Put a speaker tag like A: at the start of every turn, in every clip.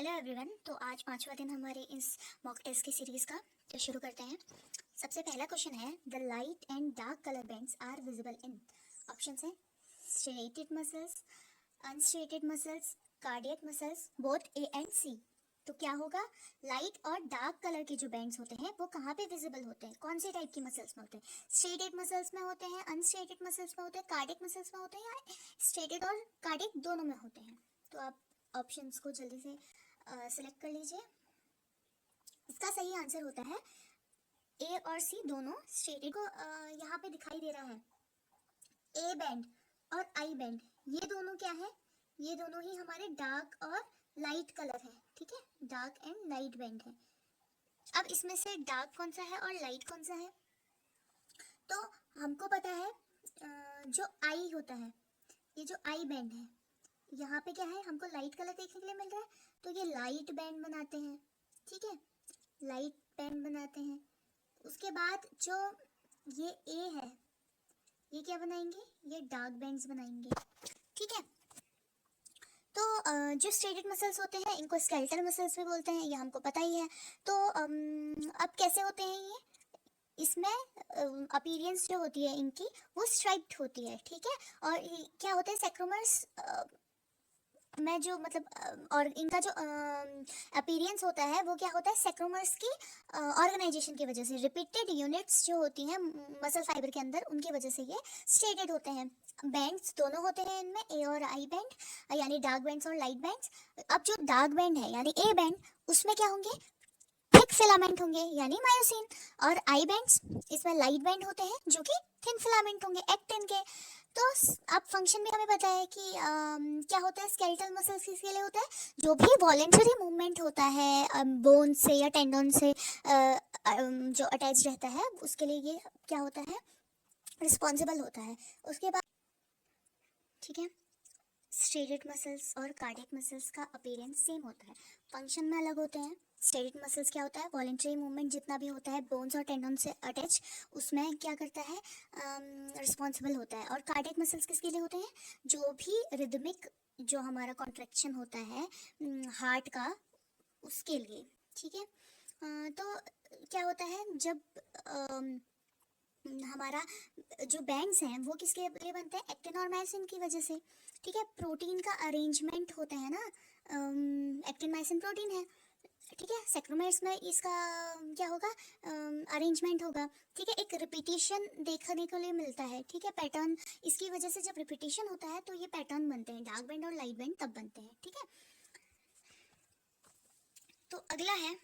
A: Hello everyone. तो आज पांचवा दिन हमारे इस मॉक टेस्ट की सीरीज का। तो शुरू करते हैं। सबसे पहला क्वेश्चन है, the light and dark colour bands are visible in. Option है striated muscles, unstriated muscles, cardiac muscles, both A and C. तो क्या होगा, लाइट और डार्क कलर के जो बैंड्स होते हैं वो कहाँ पे विजिबल होते हैं, कौन से टाइप की मसल्स में होते हैं? स्ट्रेटेड मसल्स में होते हैं, अनस्ट्रेटेड मसल्स में होते हैं, कार्डियक मसल्स में होते हैं, या स्ट्रेटेड और कार्डियक दोनों में होते हैं? तो आप ऑप्शंस को जल्दी से सेलेक्ट कर लीजिए। इसका सही आंसर होता है ए और सी दोनों। स्ट्रेटेड को यहाँ पे दिखाई दे रहा है ए बैंड और आई बैंड, ये दोनों क्या है, ये दोनों ही हमारे डार्क और लाइट कलर है। ठीक है, डार्क एंड लाइट बैंड है। अब इसमें से डार्क कौन सा है और लाइट कौन सा है? तो हमको पता है जो आई होता है, ये जो आई बैंड है, यहाँ पे क्या है, हमको लाइट कलर देखने के लिए मिल रहा है, तो ये लाइट बैंड बनाते हैं। ठीक है, लाइट बैंड बनाते हैं। उसके बाद जो ये ए है, ये क्या बनाएंगे, ये डार्क बैंड्स बनाएंगे। ठीक है, तो जो स्ट्रेटेड मसल्स होते हैं इनको स्केलेटल मसल्स भी बोलते हैं, ये हमको पता ही है। तो अब कैसे होते हैं ये, इसमें अपीयरेंस जो होती है इनकी वो स्ट्राइप्ड होती है। ठीक है, और क्या होता है, सेक्रोमर्स में जो मतलब और इनका जो अपीयरेंस होता है वो क्या होता है, सेक्रोमर्स की ऑर्गेनाइजेशन की वजह से, रिपीटेड यूनिट्स जो होती हैं मसल फाइबर के अंदर, उनकी वजह से ये स्ट्रेटेड होते हैं। बैंड्स दोनों होते हैं इनमें, ए और आई बैंड, यानी डार्क बैंड्स और लाइट बैंड्स। अब जो डार्क बैंड है यानी ए बैंड, उसमें क्या होंगे, थिक फिलामेंट होंगे यानी मायोसिन, और आई बैंड्स इसमें लाइट बैंड होते हैं जो कि थिन फिलामेंट होंगे, एक्टिन के। तो अब फंक्शन में हमें पता है कि क्या होता है, स्केलेटल मसल्स किसके लिए होता है, जो भी वॉलेंटरी मूवमेंट होता है बोन से या टेंडन से जो अटैच रहता है, उसके लिए ये क्या होता है, रिस्पॉन्सिबल होता है। उसके बाद ठीक है, स्ट्रेटेड मसल्स और कार्डियक मसल्स का अपीयरेंस सेम होता है, फंक्शन में अलग होते हैं। स्ट्रेटेड मसल्स क्या होता है, वॉलेंटरी मूवमेंट जितना भी होता है बोन्स और टेंडन से अटैच, उसमें क्या करता है, रिस्पॉन्सिबल होता है। और कार्डियक मसल्स किसके लिए होते हैं, जो भी रिदमिक जो हमारा कॉन्ट्रैक्शन होता है हार्ट का, उसके लिए। ठीक है, तो क्या होता है, जब हमारा जो बैंड्स हैं वो किसके लिए बनते हैं, एक्टिन और मायोसिन की वजह से। ठीक है, प्रोटीन का अरेंजमेंट होता है ना, एक्टिन मायोसिन प्रोटीन है। ठीक है, सेक्रोमेर्स में इसका क्या होगा, अरेंजमेंट होगा। ठीक है, एक रिपीटिशन देखने को लिए मिलता है। ठीक है, पैटर्न, इसकी वजह से जब रिपीटिशन होता है तो ये पैटर्न बनते हैं, डार्क बैंड और लाइट बैंड तब बनते हैं। ठीक है, तो अगला है,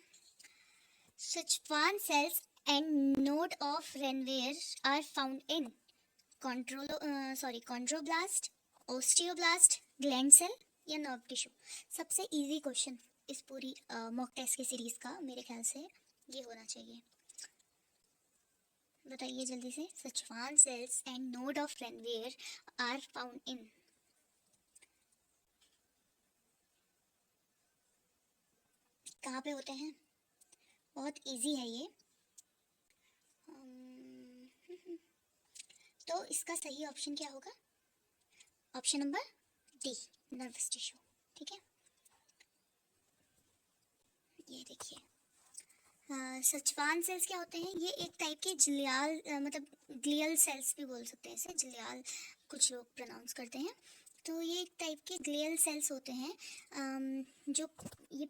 A: Schwann cells and node of Renwier are found in chondroblast, osteoblast, gland cell या nerve tissue। सबसे इजी क्वेश्चन इस पूरी मॉक टेस्ट की सीरीज का मेरे ख्याल से ये होना चाहिए। बताइए जल्दी से, Schwann cells and node of Renwier are found in। कहाँ पे होते हैं? बहुत इजी है ये। तो इसका सही ऑप्शन क्या होगा, option number D, nervous tissue. ठीक है, ये देखिए, सचवान सेल्स क्या होते हैं, ये एक टाइप के जिलियाल मतलब ग्लियल सेल्स भी बोल सकते हैं इसे, जिलियाल कुछ लोग प्रोनाउंस करते हैं। तो ये एक टाइप के ग्लियल सेल्स होते हैं, जो ये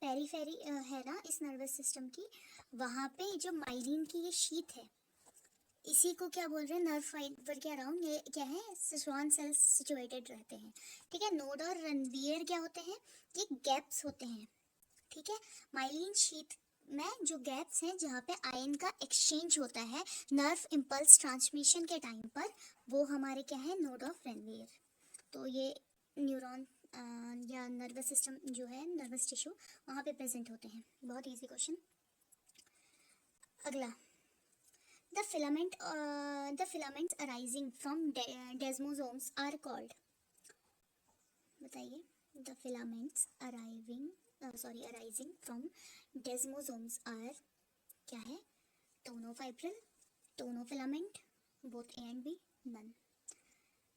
A: पेरीफेरी है ना इस नर्वस सिस्टम की, वहाँ पे जो माइलिन की ये शीट है, इसी को क्या बोल रहे हैं, नर्व फाइबर के अराउंड ये क्या है, Schwann सेल्स सिचुएटेड रहते हैं। ठीक है, नोड और रणवियर क्या होते हैं, ये गैप्स होते हैं। ठीक है, माइलिन शीट में जो गैप्स हैं जहाँ पे आयन का एक्सचेंज होता है नर्व इम्पल्स ट्रांसमिशन के टाइम पर, वो हमारे क्या है, नोड ऑफ रेनवियर। तो ये न्यूरॉन या नर्वस सिस्टम जो है, नर्वस टिश्यू, वहाँ पे प्रेजेंट होते हैं। बहुत इजी क्वेश्चन। अगला, the filaments arising from desmosomes are called। बताइए, the filaments arising from desmosomes are क्या है, टोनोफाइब्रिल, टोनोफिलामेंट, both A and B, none।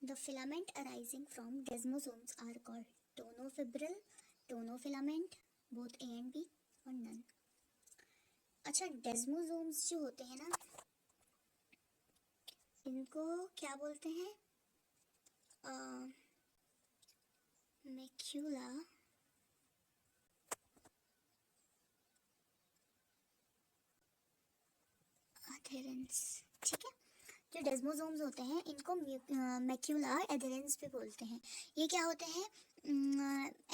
A: The filament arising from desmosomes are called tonofibril, tonofilament, both A and B, और none. अच्छा, desmosomes जो होते हैं ना, इनको क्या बोलते हैं? मैक्यूला एडेरेंस, ठीक है। जो डेस्मोसोम्स होते हैं इनको मैक्यूला एडेरेंस भी बोलते हैं। ये क्या होते हैं?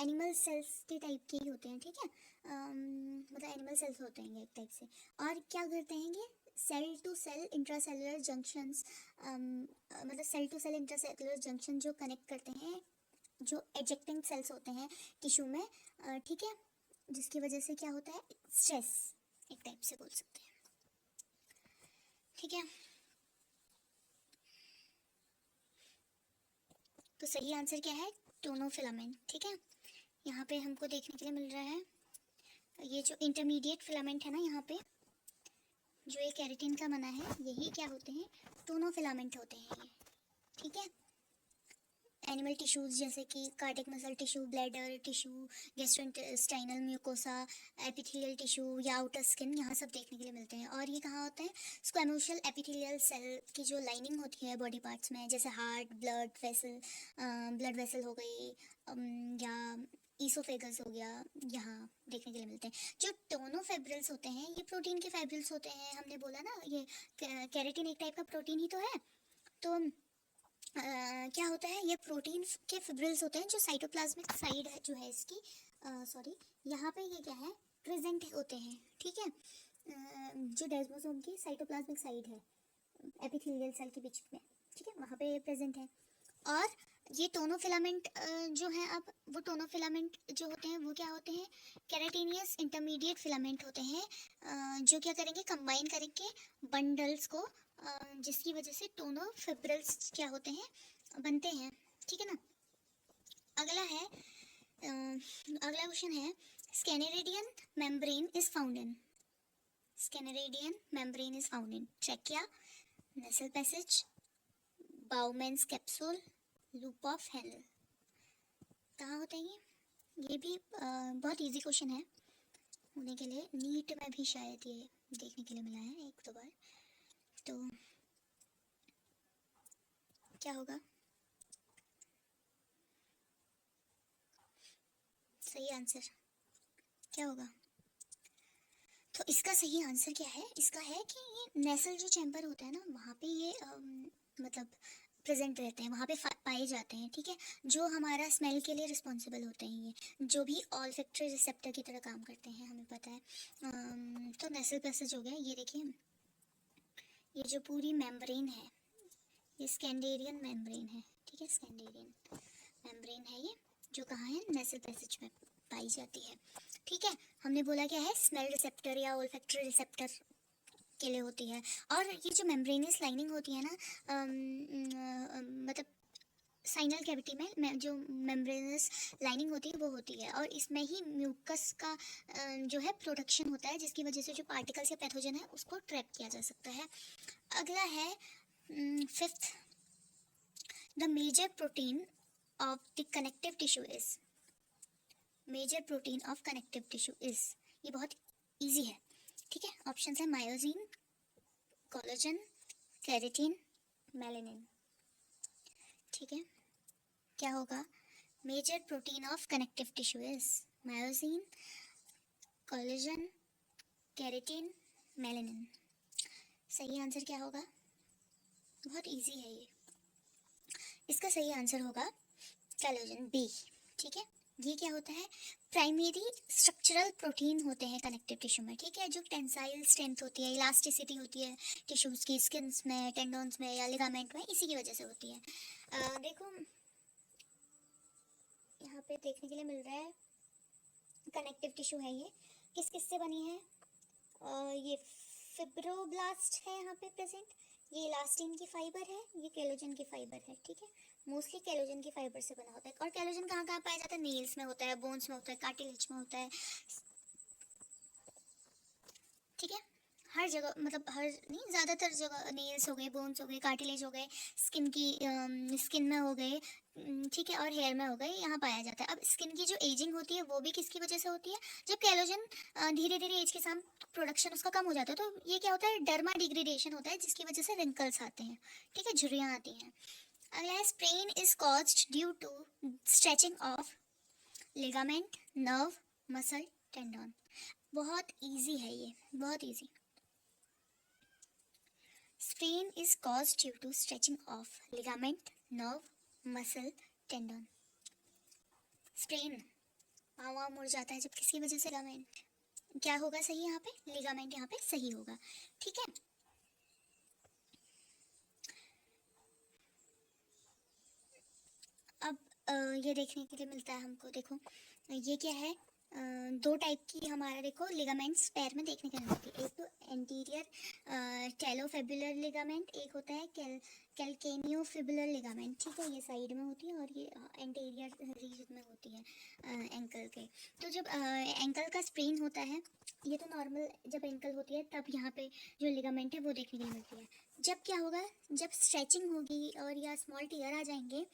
A: एनिमल सेल्स के टाइप के ही होते हैं, ठीक है। मतलब एनिमल सेल्स होते हैं एक टाइप से। और क्या करते हैं ये? Cell to cell intracellular junctions, मतलब cell to cell intracellular junction जो कनेक्ट करते हैं जो एजेक्टिंग सेल्स होते हैं टिश्यू में, ठीक है। जिसकी वजह से क्या होता है? स्ट्रेस एक टाइप से बोल सकते हैं, ठीक है। तो सही आंसर क्या है? टोनो फिलामेंट, ठीक है। यहाँ पे हमको देखने के लिए मिल रहा है ये जो इंटरमीडिएट फिलामेंट है ना, यहाँ पे जो ये केराटिन का बना है, यही क्या होते हैं? टोनो फिलामेंट होते हैं ये, ठीक है। एनिमल टिश्यूज जैसे कि cardiac muscle tissue, bladder tissue, gastrointestinal mucosa, epithelial tissue या आउटर स्किन, यहाँ सब देखने के लिए मिलते हैं। और ये कहाँ होता है? स्क्वेमोशियल एपिथेलियल सेल की जो लाइनिंग होती है बॉडी पार्ट्स में, जैसे हार्ट, ब्लड वेसल हो गई, या ईसोफेगस हो गया, यहाँ देखने के लिए मिलते हैं। जो टोनोफिब्रिल्स होते हैं ये प्रोटीन के फाइब्रिल्स होते हैं। हमने बोला ना ये केराटिन एक टाइप का प्रोटीन ही तो है। तो क्या होता है? ये प्रोटीन के फिब्रिल्स होते हैं जो साइटोप्लाज्मिक साइड है जो है इसकी, सॉरी, यहाँ पे ये क्या है? प्रेजेंट होते हैं, ठीक है। जो डेस्मोसोम की साइटोप्लाज्मिक साइड है एपिथेलियल सेल के बीच में, ठीक है, वहाँ पे प्रेजेंट है। और ये टोनो फिलामेंट जो है, अब वो टोनो फिलामेंट जो होते हैं वो क्या होते हैं? केराटिनियस इंटरमीडिएट फिलामेंट होते हैं, जो क्या करेंगे? कंबाइन करेंगे बंडल्स को, जिसकी वजह से टोनो फिब्रिल्स क्या होते हैं? बनते हैं, ठीक है ना। अगला है, अगला क्वेश्चन है, schneiderian membrane is found in, schneiderian membrane is found in trachea, nasal passage, Bowman's capsule, loop of Henle. कहाँ होता है ये भी बहुत इजी क्वेश्चन है होने के लिए, नीट में भी शायद ये देखने के लिए मिला है एक दो बार। तो क्या होगा सही आंसर? क्या होगा? तो इसका सही आंसर क्या है? इसका है कि ये नेसल जो चैम्बर होता है ना, वहाँ पे ये मतलब प्रेजेंट रहते हैं, वहाँ पे पाए जाते हैं, ठीक है। जो हमारा स्मेल के लिए रिस्पॉन्सिबल होते हैं, ये जो भी ऑल्फैक्टरी रिसेप्टर की तरह काम करते हैं, हमें पता है। तो नेसल पैसेज हो गया, ये देखिए, ये जो पूरी मेम्ब्रेन है ये स्कैंडेरियन मेम्ब्रेन है, ठीक है। स्कैंडेरियन मेम्ब्रेन है ये, जो कहाँ है? नेसल पैसेज में पाई जाती है, ठीक है। हमने बोला क्या है? स्मेल रिसेप्टर या ओल्फैक्टरी रिसेप्टर के लिए होती है। और ये जो मेम्ब्रेनियस लाइनिंग होती है ना, मतलब साइनल कैविटी में जो मेम्ब्रेनस लाइनिंग होती है वो होती है, और इसमें ही म्यूकस का जो है प्रोडक्शन होता है, जिसकी वजह से जो पार्टिकल्स या पैथोजन है उसको ट्रैप किया जा सकता है। अगला है fifth, the major protein of the connective tissue is, major protein of connective tissue is, ये बहुत इजी है, ठीक है। ऑप्शन है मायोसिन, कोलेजन, केराटिन, मेलानिन, ठीक है। क्या होगा? Major protein of connective tissue is myosin, collagen, keratin, melanin. सही आंसर क्या होगा? बहुत इजी है ये। इसका सही आंसर होगा कोलेजन, बी, ठीक है। ये क्या होता है? प्राइमरी स्ट्रक्चरल प्रोटीन होते हैं कनेक्टिव टिश्यू में, ठीक है। जो टेंसाइल स्ट्रेंथ होती है, इलास्टिसिटी होती है टिश्यूज की, स्किन्स में, टेंडन्स में या लिगामेंट में, इसी की वजह से होती है। देखो यहाँ पे देखने के लिए मिल रहा है कनेक्टिव टिश्यू है ये, किस किस से बनी है? ये फिब्रोब्लास्ट है यहाँ पे प्रेजेंट, ये इलास्टिन की फाइबर है, ये केलोजन की फाइबर है, ठीक है। मोस्टली केलोजन की फाइबर से बना होता है। और केलोजन कहाँ कहाँ पाया जाता है? नेल्स में होता है, बोन्स में होता है, कार्टिलेज में होता है, ठीक है। हर जगह, मतलब हर नहीं, ज़्यादातर जगह नेल्स हो गए, बोन्स हो गए, कार्टिलेज हो गए, स्किन की स्किन में हो गए, ठीक है, और हेयर में हो गए, यहाँ पाया जाता है। अब स्किन की जो एजिंग होती है वो भी किसकी वजह से होती है? जब कैलोजन धीरे धीरे एज के साथ प्रोडक्शन उसका कम हो जाता है, तो ये क्या होता है? डर्मा डिग्रेडेशन होता है, जिसकी वजह से रिंकल्स आते हैं, ठीक है, झुर्रियाँ आती हैं। अगला है sprain is caused due to stretching of ligament, nerve, muscle, tendon. बहुत इजी है ये, बहुत easy. Sprain is caused due to stretching of ligament, nerve, muscle, tendon. Sprain, पाँव वाँव मुड़ जाता है जब किसी वजह से। लिगामेंट क्या होगा सही यहाँ पे? लिगामेंट यहाँ पे सही होगा, ठीक है। अब ये देखने के लिए मिलता है हमको, देखो ये क्या है, दो टाइप की हमारा देखो लिगामेंट्स पैर में देखने को मिलती है। एक तो एंटीरियर टेलोफिबुलर लिगामेंट, एक होता है कैलकेनियोफिबुलर लिगामेंट, ठीक है, ये साइड में होती है और ये एंटीरियर रीजन में होती है एंकल के। तो जब एंकल का स्प्रेन होता है, ये तो नॉर्मल जब एंकल होती है तब यहाँ पे जो लिगामेंट है वो देखने को मिलती है। जब क्या होगा, जब स्ट्रेचिंग होगी और या स्मॉल टीयर आ जाएंगे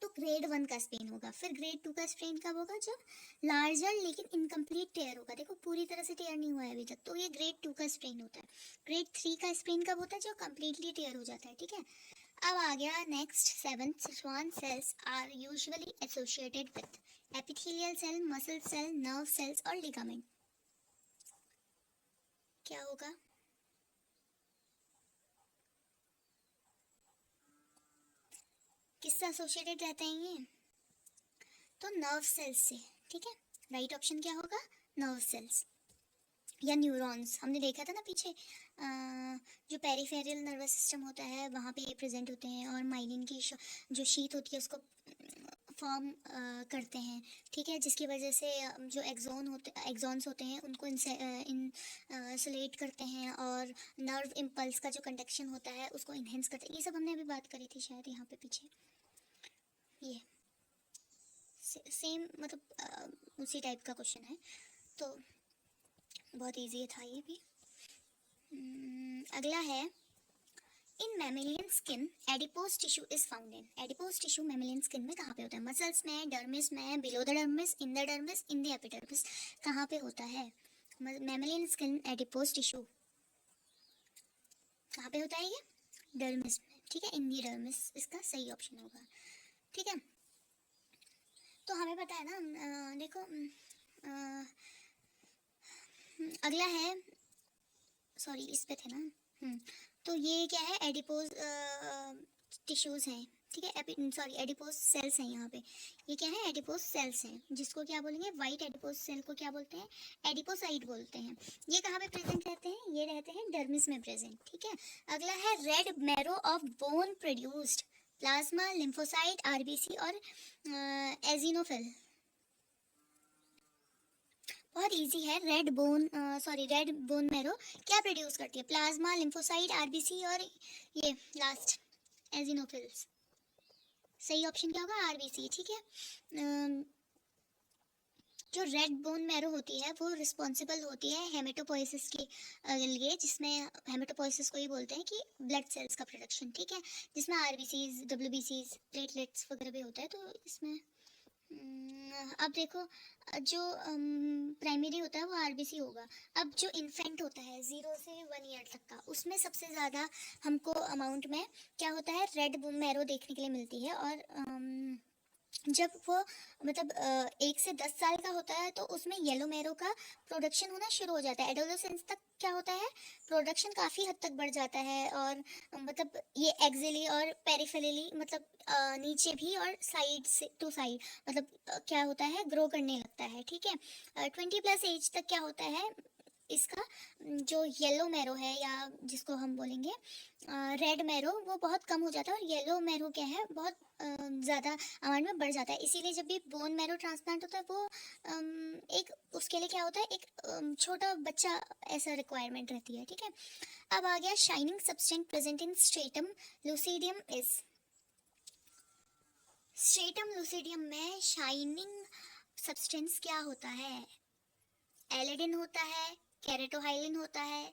A: तो ग्रेड 1 का स्प्रेन होगा। फिर ग्रेड 2 का स्प्रेन कब होगा? जब लार्जर लेकिन इनकम्प्लीट टेयर होगा, देखो पूरी तरह से टेयर नहीं हुआ है अभी तक, तो ये ग्रेड 2 का स्प्रेन होता है। ग्रेड 3 का स्प्रेन कब होता है? जो कम्प्लीटली टेयर हो जाता है, ठीक है। अब आ गया next 7th, Schwann cells are usually associated with epithelial cell, muscle cell, nerve cells और लिगामेंट। क्या होगा? किससे एसोसिएटेड रहते हैं ये? तो नर्व सेल्स से, ठीक है। राइट ऑप्शन क्या होगा? नर्व सेल्स या न्यूरॉन्स। हमने देखा था ना पीछे, जो पेरिफेरल नर्वस सिस्टम होता है वहाँ पे ये प्रेजेंट होते हैं और माइलिन की जो शीट होती है उसको फॉर्म करते हैं, ठीक है, जिसकी वजह से जो एक्सॉन्स होते हैं उनको इंसुलेट करते हैं और नर्व इम्पल्स का जो कंडक्शन होता है उसको इन्हेंस करते हैं। ये सब हमने अभी बात करी थी शायद यहाँ पे पीछे। ये सेम मतलब उसी टाइप का क्वेश्चन है, तो बहुत इजी था ये भी। अगला है in mammalian skin adipose tissue is found in. Adipose tissue mammalian skin में कहाँ पे होता है? मसल्स में, डर्मिस में, below the dermis, in the dermis, in the epidermis, कहाँ पे होता है मैमेलियन स्किन एडिपोज टिश्यू? कहाँ पे होता है ये? डर्मिस में, ठीक है, इन द डर्मिस इसका सही ऑप्शन होगा, ठीक है। तो हमें पता है ना, देखो अगला है, सॉरी इस पे थे ना, तो ये क्या है? एडिपोज टिश्यूज हैं, ठीक है, सॉरी एडिपोज सेल्स हैं यहाँ पे। ये क्या है? एडिपोज सेल्स हैं, जिसको क्या बोलेंगे? वाइट एडिपोज सेल को क्या बोलते हैं? एडिपोसाइट बोलते हैं। ये कहाँ पे प्रेजेंट रहते हैं? ये रहते हैं डर्मिस में प्रेजेंट, ठीक है। अगला है red marrow of bone produced plasma, lymphocyte, RBC और एजिनोफिल। बहुत इजी है। रेड बोन मैरो क्या प्रोड्यूस करती है? प्लाज्मा, लिम्फोसाइट, आरबीसी और ये लास्ट एजिनोफिल्स। सही ऑप्शन क्या होगा? आरबीसी, ठीक है। जो रेड बोन मैरो होती है वो रिस्पॉन्सिबल होती है हेमेटोपोइसिस के लिए, जिसमें हेमेटोपोइसिस को ही बोलते हैं कि ब्लड सेल्स का प्रोडक्शन, ठीक है, जिसमें आरबीसीज, डब्ल्यूबीसीज, प्लेटलेट्स वगैरह भी होता है। तो इसमें अब देखो, जो प्राइमरी होता है वो आरबीसी होगा। अब जो इन्फेंट होता है 0 से 1 ईयर तक का, उसमें सबसे ज़्यादा हमको अमाउंट में क्या होता है? रेड बोन मैरो देखने के लिए मिलती है। और जब वो मतलब 1 से 10 साल का होता है तो उसमें येलो मैरो का प्रोडक्शन होना शुरू हो जाता है। एडोलेसेंस तक क्या होता है? प्रोडक्शन काफ़ी हद तक बढ़ जाता है और मतलब ये एक्सिली और पेरिफेरली, मतलब नीचे भी और साइड से टू साइड, मतलब क्या होता है? ग्रो करने लगता है, ठीक है। 20+ एज तक क्या होता है? इसका जो येलो मैरो है या जिसको हम बोलेंगे रेड मैरो, वो बहुत कम हो जाता है और येलो मैरो क्या है? बहुत ज़्यादा अमाउंट में बढ़ जाता है। इसीलिए जब भी बोन मैरो ट्रांसप्लांट होता है वो एक उसके लिए क्या होता है? एक छोटा बच्चा ऐसा रिक्वायरमेंट रहती है, ठीक है। अब आ गया shining substance present in stratum lucidum is. Stratum lucidum में शाइनिंग सब्सटेंस क्या होता है? एलेडिन होता है, केरेटोहाइलिन होता है,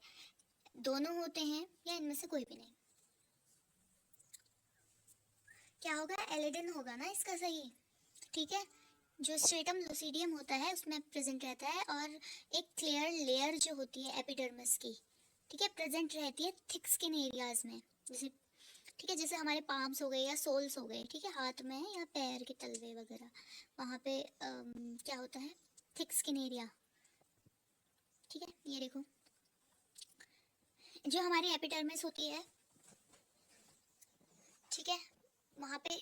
A: दोनों होते हैं या इनमें से कोई भी नहीं? क्या होगा? एलिडन होगा ना इसका सही। ठीक है, जो स्ट्रेटम लूसिडियम होता है उसमें प्रेजेंट रहता है, और एक क्लियर लेयर जो होती है एपिडर्मिस की, ठीक है, प्रेजेंट रहती है थिक स्किन एरियाज में। जैसे, ठीक है, जैसे हमारे पाम्स हो गए या सोल्स हो गए, ठीक है, हाथ में या पैर के तलवे वगैरह, वहाँ पे क्या होता है? Thick skin area. ठीक है, ये देखो, जो हमारी एपिडर्मिस होती है, ठीक है, वहाँ पे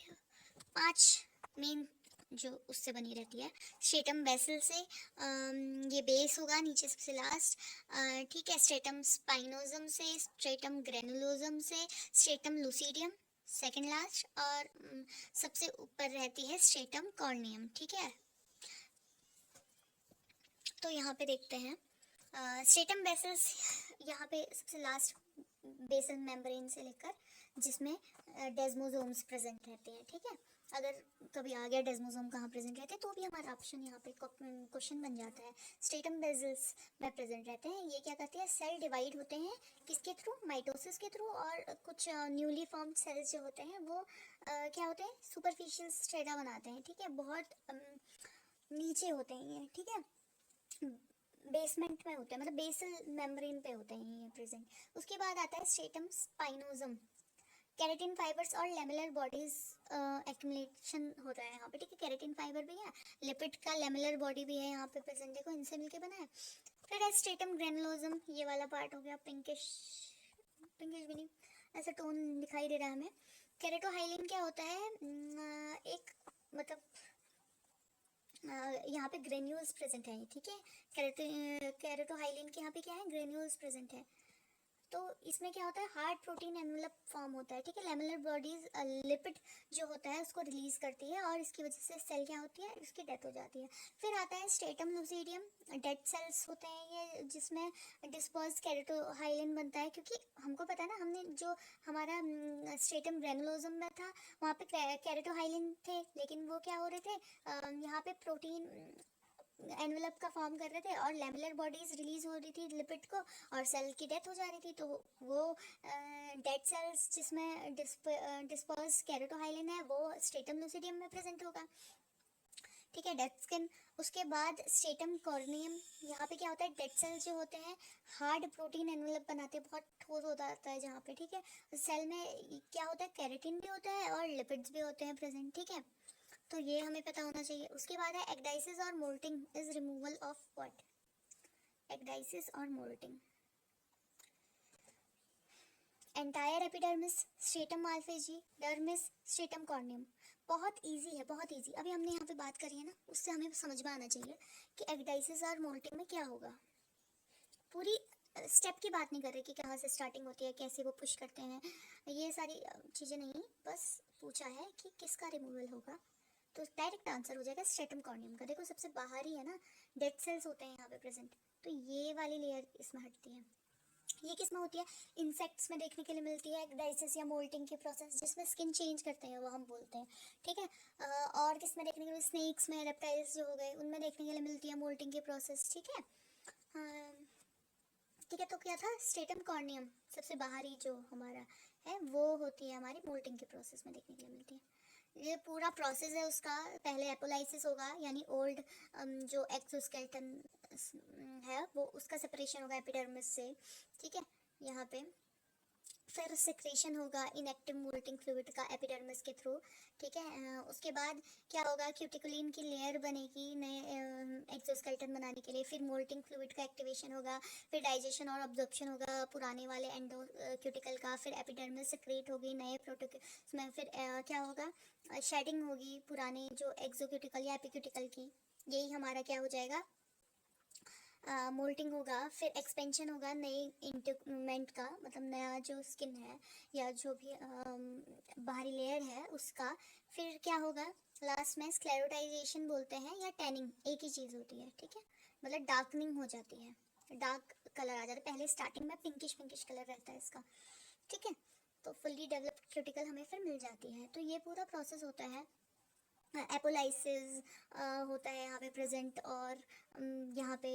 A: 5 मेन जो उससे बनी रहती है। स्ट्रेटम बेसल से ये बेस होगा नीचे सबसे लास्ट, ठीक है, स्ट्रेटम स्पाइनोजम से, स्ट्रेटम ग्रेनुलोजम से, स्ट्रेटम लूसिडियम सेकंड लास्ट, और सबसे ऊपर रहती है स्ट्रेटम कॉर्नियम। ठीक है, तो यहाँ पे देखते हैं स्ट्रेटम बेसल्स, यहाँ पे सबसे लास्ट बेसल मेम्ब्रेन से लेकर जिसमें डेस्मोसोम्स प्रेजेंट रहते हैं। ठीक है, अगर कभी आ गया डेस्मोसोम कहाँ प्रेजेंट रहते हैं तो भी हमारा ऑप्शन यहाँ पे क्वेश्चन बन जाता है। स्ट्रेटम बेसल्स में प्रेजेंट रहते हैं। ये क्या करते हैं? सेल डिवाइड होते हैं किसके थ्रू? माइटोसिस के थ्रू, और कुछ न्यूली फॉर्म्ड सेल्स जो होते हैं वो क्या होते हैं? सुपरफिशियल स्ट्रेटा बनाते हैं। ठीक है, बहुत नीचे होते हैं ये। ठीक है, बेसमेंट में होते हैं, मतलब बेसल मेम्ब्रेन पे होते हैं ये प्रेजेंट। उसके बाद आता है स्ट्रेटम स्पाइनोजम। केराटिन फाइबर्स और लेमुलर बॉडीज एक्यूमुलेशन हो रहा है यहाँ पे। ठीक है, केराटिन फाइबर भी है, लिपिड का लेमुलर बॉडी भी है यहाँ पे प्रेजेंट। देखो, इनसे मिलके बना है। फिर है स्ट्रेटम ग्रेनुलोजम, ये वाला पार्ट हो गया पिंकिश, पिंकिश भी नहीं, ऐसा टोन दिखाई दे रहा है हमें। केरेटोहाइलिन क्या होता है? एक मतलब यहाँ पे ग्रेन्यूल्स प्रेजेंट है। ठीक है, केरेटोहाइलिन के यहाँ पे क्या है? ग्रेन्यूल्स प्रेजेंट है। तो इसमें क्या होता है? हार्ड प्रोटीन एनवेलप फॉर्म होता है। ठीक है, लेमुलर बॉडीज लिपिड जो होता है उसको रिलीज करती है, और इसकी वजह से सेल क्या होती है? इसकी डेथ हो जाती है। फिर आता है स्ट्रेटम लूसिडियम। डेड सेल्स होते हैं ये, जिसमें डिस्पर्स केरेटोहाइलिन बनता है, क्योंकि हमको पता है ना, हमने जो हमारा स्ट्रेटम ग्रेनुलोजम में था वहाँ पे केरेटोहाइलिन थे, लेकिन वो क्या हो रहे थे? यहाँ पे प्रोटीन एनवेलप का फॉर्म कर रहे थे, और लेमुलर बॉडीज रिलीज हो रही थी लिपिड को, और सेल की डेथ हो जा रही थी। तो वो डेड सेल्स जिसमें डिस्पर्स केरेटोहाइलिन है वो स्ट्रेटम लूसिडियम में प्रेजेंट होगा। ठीक है, डेड स्किन। उसके बाद स्ट्रेटम कॉर्नियम, यहाँ पे क्या होता है? डेड सेल्स जो होते हैं हार्ड प्रोटीन एनवेलप बनाते हैं, बहुत ठोस होता है जहाँ पे। ठीक है, सेल में क्या होता है? केराटिन भी होता है और लिपिड्स भी होते हैं प्रेजेंट। ठीक है, तो ये हमें पता होना चाहिए। उसके बाद है एक्डाइसिस और moulting is removal of what? Ecdysis और moulting. Entire epidermis stratum malpighii, dermis stratum corneum. बहुत इजी है, बहुत इजी। अभी हमने यहाँ पे बात करी है ना, उससे हमें समझ में आना चाहिए कि एक्डाइसिस और मोल्टिंग में क्या होगा। पूरी स्टेप की बात नहीं कर रही कि कहाँ से स्टार्टिंग होती है, कैसे वो पुश करते हैं, ये सारी चीज़ें नहीं, बस पूछा है कि किसका रिमूवल होगा, तो डायरेक्ट आंसर हो जाएगा स्ट्रेटम कॉर्नियम का। देखो, सबसे बाहर ही है ना, डेड सेल्स होते हैं यहाँ पे प्रेजेंट, तो ये वाली लेयर इसमें हटती है। ये किस में होती है? इंसेक्ट्स में देखने के लिए मिलती है एक्डाइसिस या मोल्टिंग की प्रोसेस, जिसमें स्किन चेंज करते हैं वो हम बोलते हैं। ठीक है, और किस में देखने के लिए? स्नेक्स में, रेप्टाइल्स जो हो गए उनमें देखने के लिए मिलती है मोल्टिंग की प्रोसेस। ठीक है, ठीक है, तो क्या था? स्ट्रेटम कॉर्नियम सबसे बाहरी जो हमारा है वो होती है हमारी मोल्टिंग के प्रोसेस में देखने के लिए मिलती है। ये पूरा प्रोसेस है उसका। पहले एपोलाइसिस होगा, यानी ओल्ड जो एक्सोस्केलेटन है वो, उसका सेपरेशन होगा एपिडर्मिस से। ठीक है, यहाँ पे फिर सिक्रेशन होगा इनएक्टिव मोल्टिंग फ्लूइड का एपिडर्मिस के थ्रू। ठीक है, उसके बाद क्या होगा? क्यूटिकुलिन की लेयर बनेगी नए एक्सोस्केलेटन बनाने के लिए। फिर मोल्टिंग फ्लूइड का एक्टिवेशन होगा, फिर डाइजेशन और अब्जॉर्प्शन होगा पुराने वाले एंडो क्यूटिकल का। फिर एपिडर्मिस सिक्रेट होगी नए प्रोटोकल्स में। फिर क्या होगा? शेडिंग होगी पुराने जो एक्सोक्यूटिकल या एपिक्यूटिकल की। यही हमारा क्या हो जाएगा? मोल्टिंग होगा। फिर एक्सपेंशन होगा नए इंटीग्यूमेंट का, मतलब नया जो स्किन है या जो भी बाहरी लेयर है उसका। फिर क्या होगा? लास्ट में स्क्लेरोटाइजेशन बोलते हैं, या टैनिंग, एक ही चीज़ होती है। ठीक है, मतलब डार्कनिंग हो जाती है, डार्क कलर आ जाता है। पहले स्टार्टिंग में पिंकिश पिंकिश कलर रहता है इसका। ठीक है, तो फुल्ली डेवलप्ड क्यूटिकल हमें फिर मिल जाती है। तो ये पूरा प्रोसेस होता है एपोलाइसिस होता है यहाँ पे प्रेजेंट, और यहाँ पे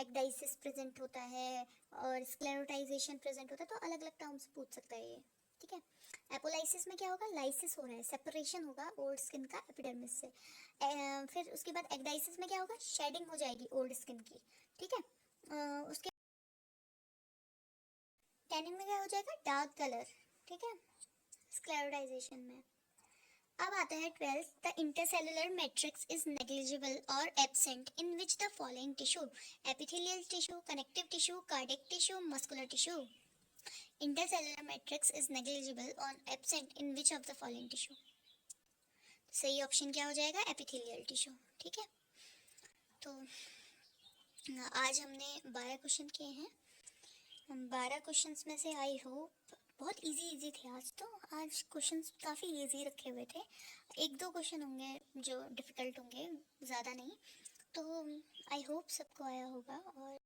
A: एक्डाइसिस प्रेजेंट होता है, और स्क्लेरोटाइजेशन प्रेजेंट होता है, तो अलग अलग टर्म्स पूछ सकता है ये, ठीक है। एपोलाइसिस में क्या होगा, लाइसिस हो रहा है, सेपरेशन होगा ओल्ड स्किन का एपिडर्मिस से। फिर उसके बाद एक्डाइसिस में क्या होगा, शेडिंग हो जाएगी ओल्ड स्किन की, ठीक है। उसके टैनिंग में क्या हो जाएगा, डार्क कलर, ठीक है, स्क्लेरोटाइजेशन में। अब आता है 12th, the intercellular matrix is negligible और absent in which the following tissue, epithelial tissue, connective tissue, cardiac tissue, muscular tissue. Intercellular matrix is negligible और absent in which of the following tissue. सही option क्या हो जाएगा, epithelial tissue, ठीक है। तो आज हमने 12 क्वेश्चन किए हैं। 12 क्वेश्चंस में से आई होप बहुत इजी थे आज, तो आज क्वेश्चंस काफ़ी इजी रखे हुए थे। एक दो क्वेश्चन होंगे जो डिफ़िकल्ट होंगे, ज़्यादा नहीं। तो आई होप सबको आया होगा। और